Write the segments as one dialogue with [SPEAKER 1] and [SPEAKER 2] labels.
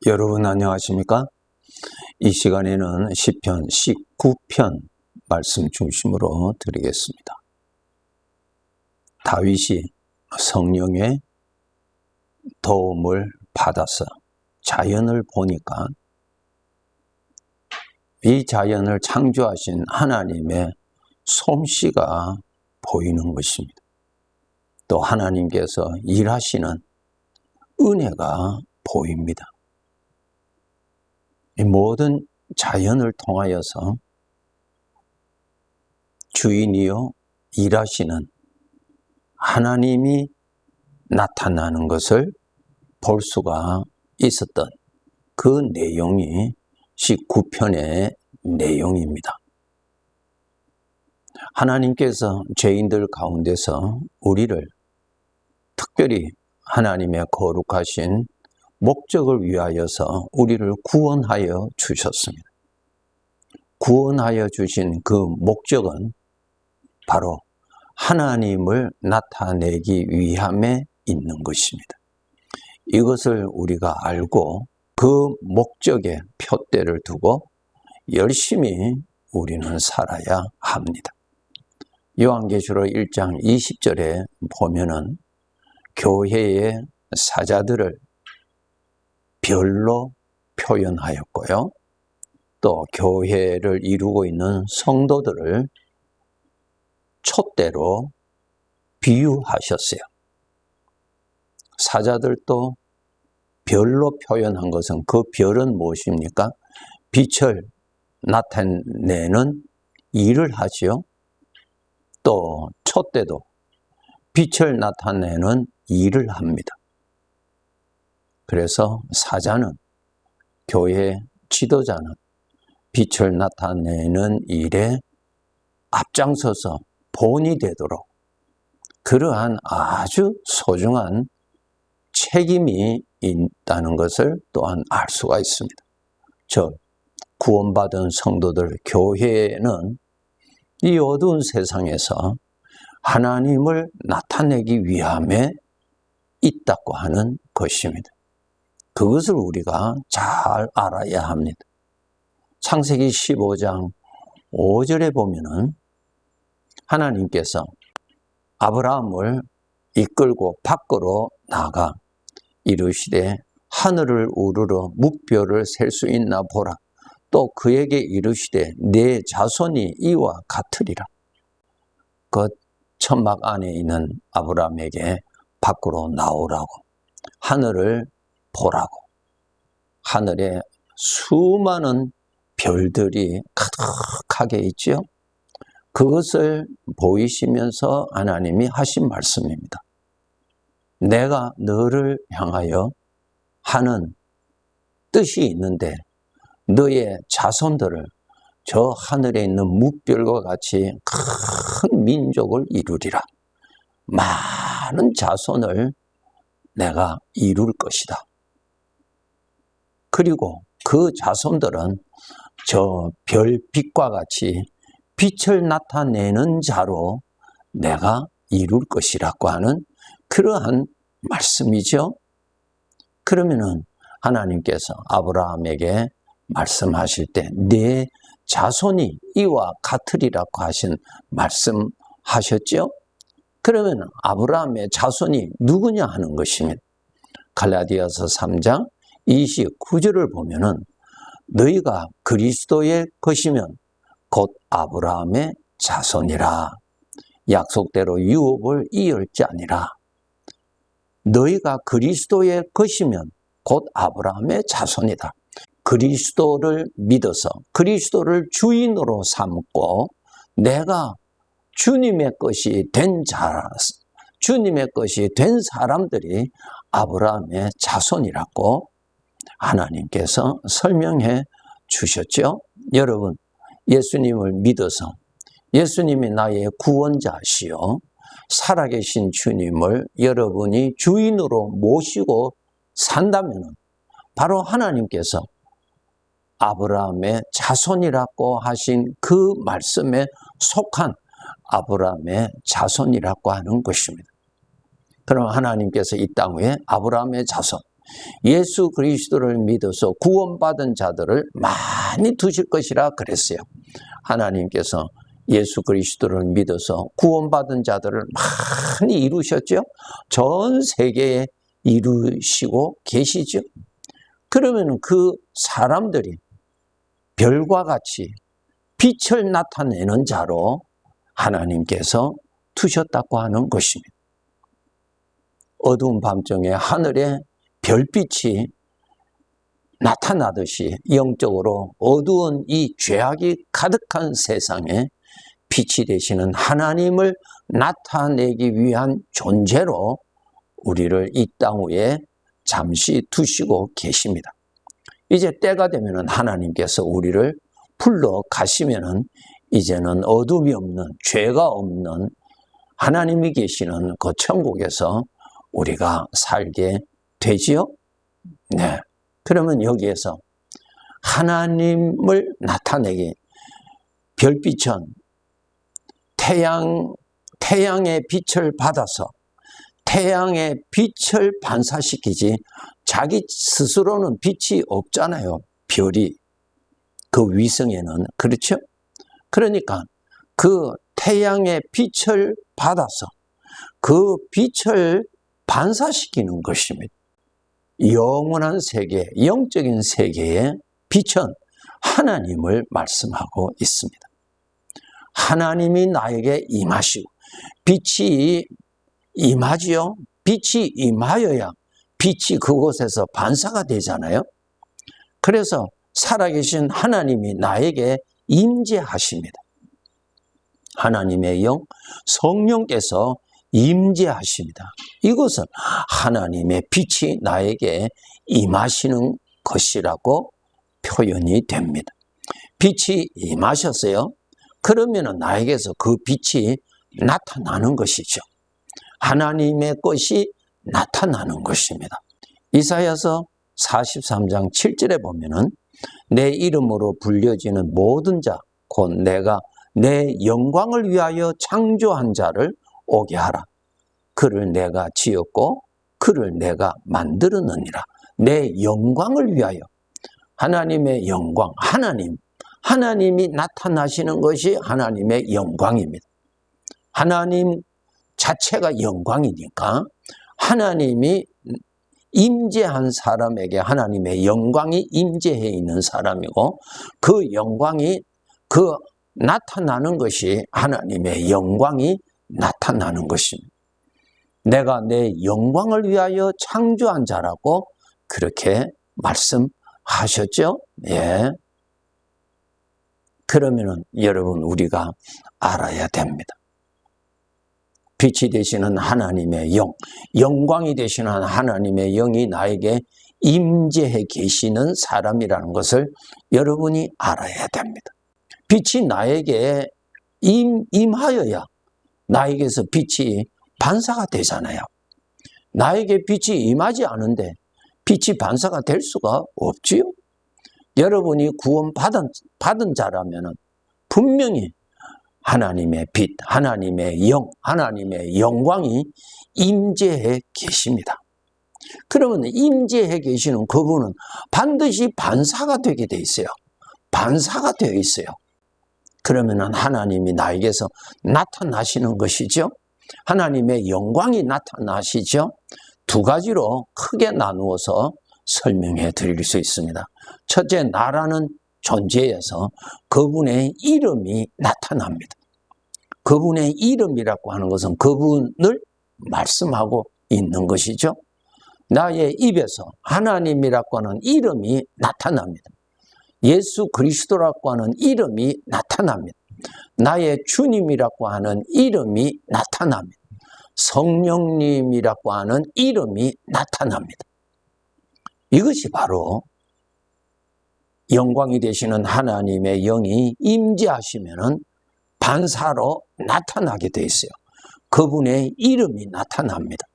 [SPEAKER 1] 여러분 안녕하십니까? 이 시간에는 시편 19편 말씀 중심으로 드리겠습니다. 다윗이 성령의 도움을 받아서 자연을 보니까 이 자연을 창조하신 하나님의 솜씨가 보이는 것입니다. 또 하나님께서 일하시는 은혜가 보입니다. 이 모든 자연을 통하여서 주인이요 일하시는 하나님이 나타나는 것을 볼 수가 있었던 그 내용이 19편의 내용입니다. 하나님께서 죄인들 가운데서 우리를 특별히 하나님의 거룩하신 목적을 위하여서 우리를 구원하여 주셨습니다. 구원하여 주신 그 목적은 바로 하나님을 나타내기 위함에 있는 것입니다. 이것을 우리가 알고 그 목적에 표대를 두고 열심히 우리는 살아야 합니다. 요한계시록 1장 20절에 보면은 교회의 사자들을 별로 표현하였고요. 또 교회를 이루고 있는 성도들을 촛대로 비유하셨어요. 사자들도 별로 표현한 것은 그 별은 무엇입니까? 빛을 나타내는 일을 하지요. 또 촛대도 빛을 나타내는 일을 합니다. 그래서 사자는, 교회 지도자는 빛을 나타내는 일에 앞장서서 본이 되도록 그러한 아주 소중한 책임이 있다는 것을 또한 알 수가 있습니다. 즉, 구원받은 성도들, 교회는 이 어두운 세상에서 하나님을 나타내기 위함에 있다고 하는 것입니다. 그것을 우리가 잘 알아야 합니다. 창세기 15장 5절에 보면은 하나님께서 아브라함을 이끌고 밖으로 나가 이르시되 하늘을 우러러 묵별을 셀 수 있나 보라. 또 그에게 이르시되 내 자손이 이와 같으리라. 그 천막 안에 있는 아브라함에게 밖으로 나오라고, 하늘을 보라고, 하늘에 수많은 별들이 가득하게 있지요. 그것을 보이시면서 하나님이 하신 말씀입니다. 내가 너를 향하여 하는 뜻이 있는데 너의 자손들을 저 하늘에 있는 묵별과 같이 큰 민족을 이루리라. 많은 자손을 내가 이룰 것이다. 그리고 그 자손들은 저 별빛과 같이 빛을 나타내는 자로 내가 이룰 것이라고 하는 그러한 말씀이죠. 그러면은 하나님께서 아브라함에게 말씀하실 때 내 자손이 이와 같으리라고 하신 말씀하셨죠. 그러면 아브라함의 자손이 누구냐 하는 것입니다. 갈라디아서 3장 29절을 보면은 너희가 그리스도의 것이면 곧 아브라함의 자손이라. 약속대로 유업을 이을 자니라. 너희가 그리스도의 것이면 곧 아브라함의 자손이다. 그리스도를 믿어서 그리스도를 주인으로 삼고 내가 주님의 것이 된 주님의 것이 된 사람들이 아브라함의 자손이라고 하나님께서 설명해 주셨죠. 여러분, 예수님을 믿어서 예수님이 나의 구원자시요 살아계신 주님을 여러분이 주인으로 모시고 산다면 바로 하나님께서 아브라함의 자손이라고 하신 그 말씀에 속한 아브라함의 자손이라고 하는 것입니다. 그럼 하나님께서 이 땅 위에 아브라함의 자손, 예수 그리스도를 믿어서 구원받은 자들을 많이 두실 것이라 그랬어요. 하나님께서 예수 그리스도를 믿어서 구원받은 자들을 많이 이루셨죠. 전 세계에 이루시고 계시죠. 그러면 그 사람들이 별과 같이 빛을 나타내는 자로 하나님께서 두셨다고 하는 것입니다. 어두운 밤중에 하늘에 별빛이 나타나듯이 영적으로 어두운 이 죄악이 가득한 세상에 빛이 되시는 하나님을 나타내기 위한 존재로 우리를 이 땅 위에 잠시 두시고 계십니다. 이제 때가 되면 하나님께서 우리를 불러 가시면은 이제는 어둠이 없는, 죄가 없는 하나님이 계시는 그 천국에서 우리가 살게 되지요? 네. 그러면 여기에서 하나님을 나타내기, 별빛은 태양의 빛을 받아서 태양의 빛을 반사시키지 자기 스스로는 빛이 없잖아요. 별이 그 위성에는. 그렇죠? 그러니까 그 태양의 빛을 받아서 그 빛을 반사시키는 것입니다. 영원한 세계, 영적인 세계의 빛은 하나님을 말씀하고 있습니다. 하나님이 나에게 임하시고 빛이 임하지요. 빛이 임하여야 빛이 그곳에서 반사가 되잖아요. 그래서 살아계신 하나님이 나에게 임재하십니다. 하나님의 영, 성령께서 임재하십니다. 이것은 하나님의 빛이 나에게 임하시는 것이라고 표현이 됩니다. 빛이 임하셨어요. 그러면 나에게서 그 빛이 나타나는 것이죠. 하나님의 것이 나타나는 것입니다. 이사야서 43장 7절에 보면은 내 이름으로 불려지는 모든 자, 곧 내가 내 영광을 위하여 창조한 자를 오게 하라. 그를 내가 지었고 그를 내가 만들었느니라. 내 영광을 위하여. 하나님의 영광, 하나님이 나타나시는 것이 하나님의 영광입니다. 하나님 자체가 영광이니까 하나님이 임재한 사람에게 하나님의 영광이 임재해 있는 사람이고 그 영광이 나타나는 것이 하나님의 영광이 나타나는 것입니다. 내가 내 영광을 위하여 창조한 자라고 그렇게 말씀하셨죠? 예. 그러면은 여러분 우리가 알아야 됩니다. 빛이 되시는 하나님의 영, 영광이 되시는 하나님의 영이 나에게 임재해 계시는 사람이라는 것을 여러분이 알아야 됩니다. 빛이 나에게 임하여야 나에게서 빛이 반사가 되잖아요. 나에게 빛이 임하지 않은데 빛이 반사가 될 수가 없지요. 여러분이 구원받은 자라면 분명히 하나님의 빛, 하나님의 영, 하나님의 영광이 임재해 계십니다. 그러면 임재해 계시는 그분은 반드시 반사가 되게 돼 있어요. 반사가 되어 있어요. 그러면 하나님이 나에게서 나타나시는 것이죠. 하나님의 영광이 나타나시죠. 두 가지로 크게 나누어서 설명해 드릴 수 있습니다. 첫째, 나라는 존재에서 그분의 이름이 나타납니다. 그분의 이름이라고 하는 것은 그분을 말씀하고 있는 것이죠. 나의 입에서 하나님이라고 하는 이름이 나타납니다. 예수 그리스도라고 하는 이름이 나타납니다. 나의 주님이라고 하는 이름이 나타납니다. 성령님이라고 하는 이름이 나타납니다. 이것이 바로 영광이 되시는 하나님의 영이 임재하시면은 반사로 나타나게 돼 있어요. 그분의 이름이 나타납니다.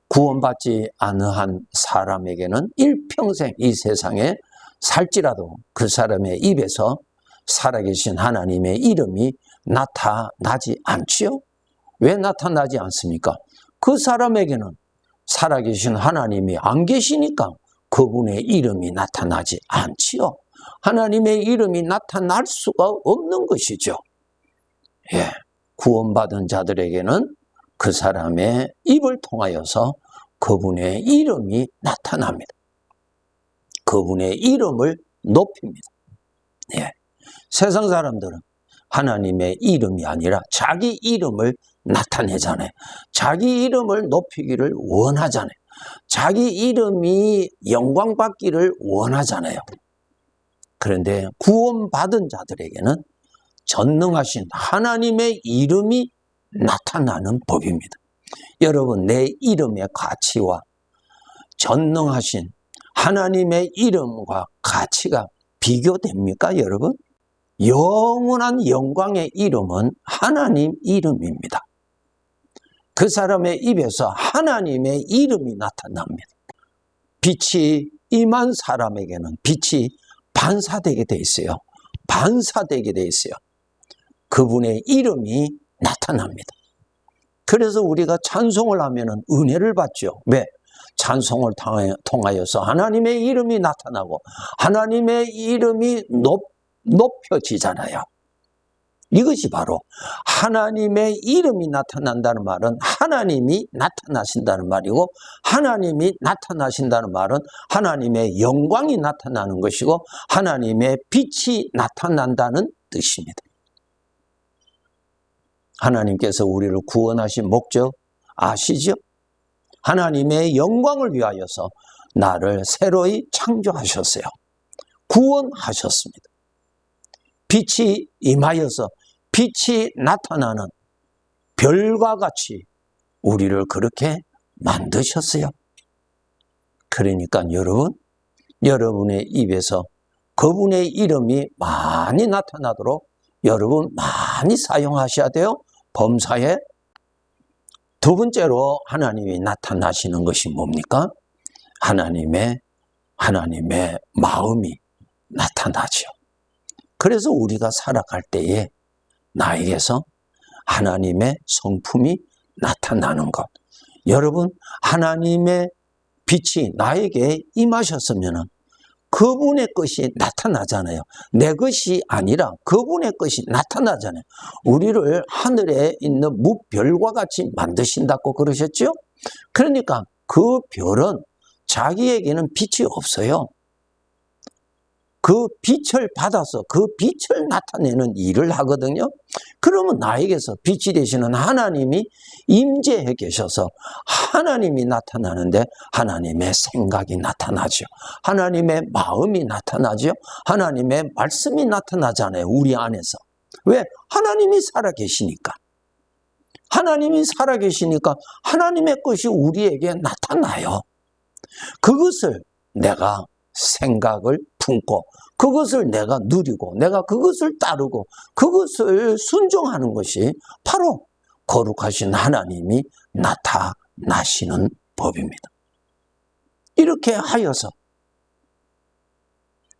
[SPEAKER 1] 구원받지 않은 사람에게는 일평생 이 세상에 살지라도 그 사람의 입에서 살아계신 하나님의 이름이 나타나지 않지요? 왜 나타나지 않습니까? 그 사람에게는 살아계신 하나님이 안 계시니까 그분의 이름이 나타나지 않지요. 하나님의 이름이 나타날 수가 없는 것이죠. 예, 구원받은 자들에게는 그 사람의 입을 통하여서 그분의 이름이 나타납니다. 그분의 이름을 높입니다. 예, 세상 사람들은 하나님의 이름이 아니라 자기 이름을 나타내잖아요. 자기 이름을 높이기를 원하잖아요. 자기 이름이 영광받기를 원하잖아요. 그런데 구원받은 자들에게는 전능하신 하나님의 이름이 나타나는 법입니다. 여러분, 내 이름의 가치와 전능하신 하나님의 이름과 가치가 비교됩니까, 여러분? 영원한 영광의 이름은 하나님 이름입니다. 그 사람의 입에서 하나님의 이름이 나타납니다. 빛이 임한 사람에게는 빛이 반사되게 돼 있어요. 반사되게 돼 있어요. 그분의 이름이 나타납니다. 그래서 우리가 찬송을 하면은 은혜를 받죠. 왜? 찬송을 통하여서 하나님의 이름이 나타나고 하나님의 이름이 높여지잖아요. 이것이 바로 하나님의 이름이 나타난다는 말은 하나님이 나타나신다는 말이고, 하나님이 나타나신다는 말은 하나님의 영광이 나타나는 것이고 하나님의 빛이 나타난다는 뜻입니다. 하나님께서 우리를 구원하신 목적 아시죠? 하나님의 영광을 위하여서 나를 새로이 창조하셨어요. 구원하셨습니다. 빛이 임하여서 빛이 나타나는 별과 같이 우리를 그렇게 만드셨어요. 그러니까 여러분의 입에서 그분의 이름이 많이 나타나도록 여러분 많이 사용하셔야 돼요. 범사에. 두 번째로 하나님이 나타나시는 것이 뭡니까? 하나님의 마음이 나타나죠. 그래서 우리가 살아갈 때에 나에게서 하나님의 성품이 나타나는 것. 여러분, 하나님의 빛이 나에게 임하셨으면 그분의 것이 나타나잖아요. 내 것이 아니라 그분의 것이 나타나잖아요. 우리를 하늘에 있는 무별과 같이 만드신다고 그러셨죠? 그러니까 그 별은 자기에게는 빛이 없어요. 그 빛을 받아서 그 빛을 나타내는 일을 하거든요. 그러면 나에게서 빛이 되시는 하나님이 임재해 계셔서 하나님이 나타나는데 하나님의 생각이 나타나죠. 하나님의 마음이 나타나죠. 하나님의 말씀이 나타나잖아요. 우리 안에서. 왜? 하나님이 살아계시니까. 하나님이 살아계시니까 하나님의 것이 우리에게 나타나요. 그것을 내가 생각을 품고 그것을 내가 누리고 내가 그것을 따르고 그것을 순종하는 것이 바로 거룩하신 하나님이 나타나시는 법입니다. 이렇게 하여서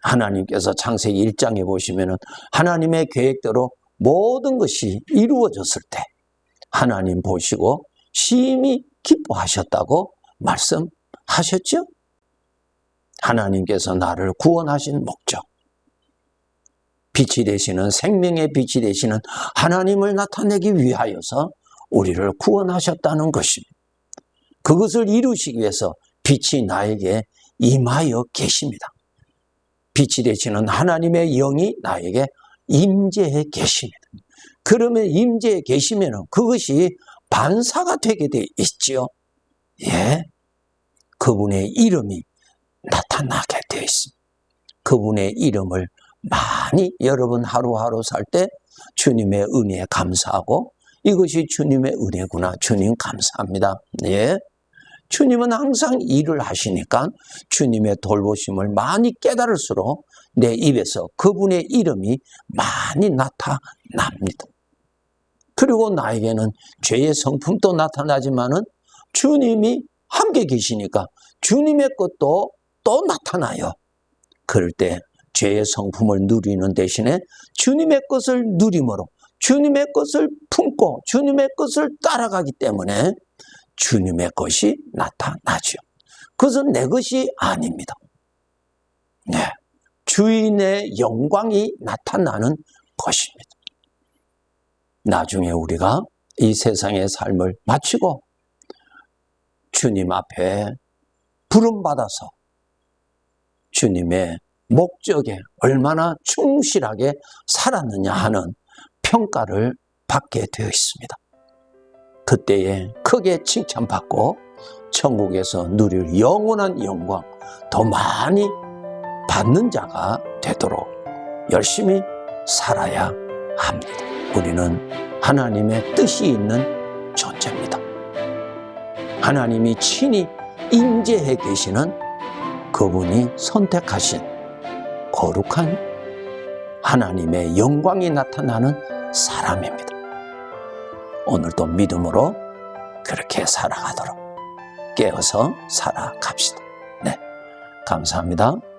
[SPEAKER 1] 하나님께서 창세기 1장에 보시면은 하나님의 계획대로 모든 것이 이루어졌을 때 하나님 보시고 심히 기뻐하셨다고 말씀하셨죠? 하나님께서 나를 구원하신 목적, 빛이 되시는 생명의 빛이 되시는 하나님을 나타내기 위하여서 우리를 구원하셨다는 것입니다. 그것을 이루시기 위해서 빛이 나에게 임하여 계십니다. 빛이 되시는 하나님의 영이 나에게 임재해 계십니다. 그러면 임재해 계시면 그것이 반사가 되게 돼 있지요. 예, 그분의 이름이 나타나게 되어 있습니다. 그분의 이름을 많이 여러분 하루하루 살 때 주님의 은혜에 감사하고 이것이 주님의 은혜구나. 주님 감사합니다. 예. 주님은 항상 일을 하시니까 주님의 돌보심을 많이 깨달을수록 내 입에서 그분의 이름이 많이 나타납니다. 그리고 나에게는 죄의 성품도 나타나지만은 주님이 함께 계시니까 주님의 것도 또 나타나요. 그럴 때 죄의 성품을 누리는 대신에 주님의 것을 누림으로 주님의 것을 품고 주님의 것을 따라가기 때문에 주님의 것이 나타나죠. 그것은 내 것이 아닙니다. 네, 주인의 영광이 나타나는 것입니다. 나중에 우리가 이 세상의 삶을 마치고 주님 앞에 부름받아서 주님의 목적에 얼마나 충실하게 살았느냐 하는 평가를 받게 되어 있습니다. 그때에 크게 칭찬받고 천국에서 누릴 영원한 영광 더 많이 받는 자가 되도록 열심히 살아야 합니다. 우리는 하나님의 뜻이 있는 존재입니다. 하나님이 친히 임재해 계시는 그분이 선택하신 거룩한 하나님의 영광이 나타나는 사람입니다. 오늘도 믿음으로 그렇게 살아가도록 깨어서 살아갑시다. 네, 감사합니다.